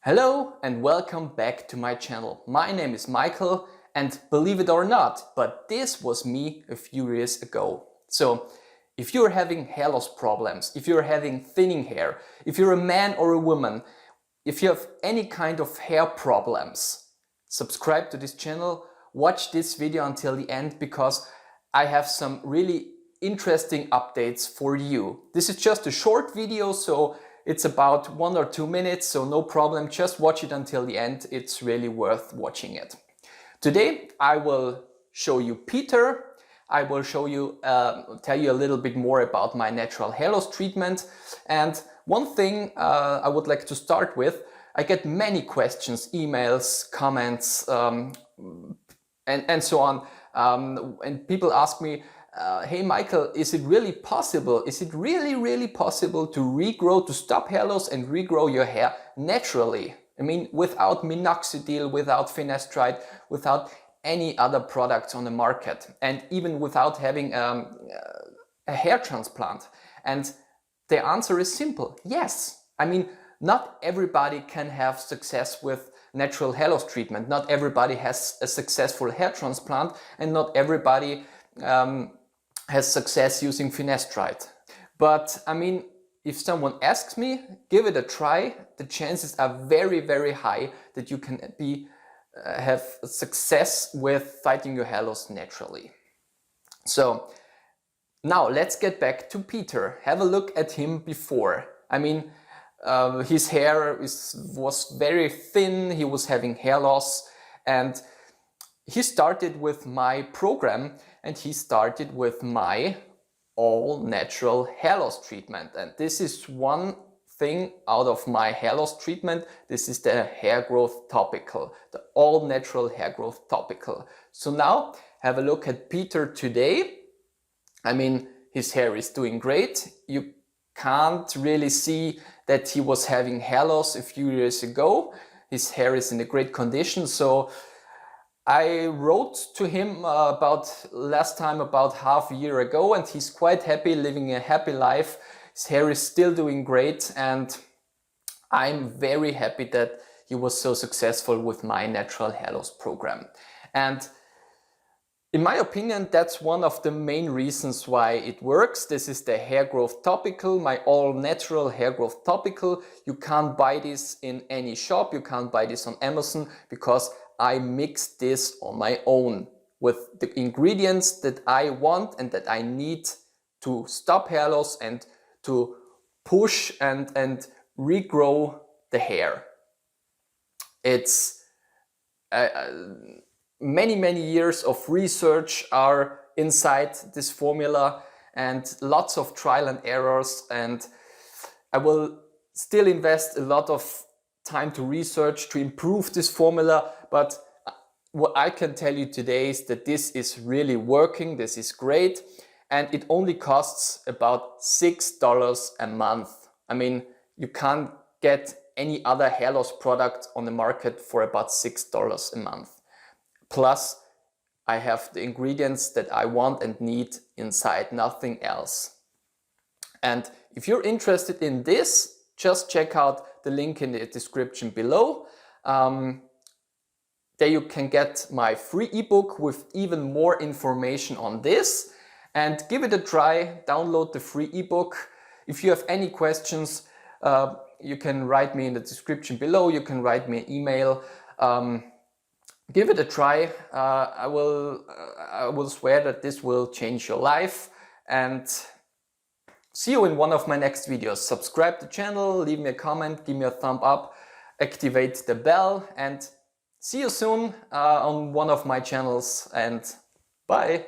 Hello and welcome back to my channel. My name is Michael and believe it or not, but this was me a few years ago. So if you're having hair loss problems, if you're having thinning hair, if you're a man or a woman, if you have any kind of hair problems, subscribe to this channel, watch this video until the end because I have some really interesting updates for you. This is just a short video, so it's about 1 or 2 minutes, so no problem, just watch it until the end, it's really worth watching it. Today I will show you Peter, I will show you, tell you a little bit more about my natural hair loss treatment, and one thing I would like to start with, I get many questions, emails, comments, and so on, and people ask me, hey Michael, is it really possible? Is it really possible to regrow, to stop hair loss and regrow your hair naturally? I mean, without minoxidil, without finasteride, without any other products on the market, and even without having a hair transplant. And the answer is simple, yes. I mean, not everybody can have success with natural hair loss treatment. Not everybody has a successful hair transplant, and not everybody has success using finasteride. But I mean, if someone asks me, give it a try, the chances are very high that you can have success with fighting your hair loss naturally. So now let's get back to Peter. Have a look at him before. I mean, his hair was very thin, he was having hair loss, and he started with my program, and he started with my all-natural hair loss treatment. And this is one thing out of my hair loss treatment. This is the hair growth topical, the all-natural hair growth topical. So now have a look at Peter today. I mean, his hair is doing great. You can't really see that he was having hair loss a few years ago. His hair is in a great condition. So I wrote to him last time about half a year ago, and he's quite happy, living a happy life. His hair is still doing great, and I'm very happy that he was so successful with my natural hair loss program. And in my opinion, that's one of the main reasons why it works. This is the hair growth topical, my all-natural hair growth topical. You can't buy this in any shop, you can't buy this on Amazon, because I mixed this on my own with the ingredients that I want and that I need to stop hair loss and to push and regrow the hair. It's many years of research are inside this formula, and lots of trial and errors, and I will still invest a lot of time to research to improve this formula, but what I can tell you today is that this is really working, this is great, and it only costs about $6 a month. I mean, you can't get any other hair loss product on the market for about $6 a month. Plus, I have the ingredients that I want and need inside, nothing else. And if you're interested in this, just check out the link in the description below. There you can get my free ebook with even more information on this, and give it a try. Download the free ebook. If you have any questions, you can write me in the description below. You can write me an email. Give it a try. I will swear that this will change your life, and see you in one of my next videos. Subscribe to the channel, leave me a comment, give me a thumb up, activate the bell, and see you soon on one of my channels, and bye!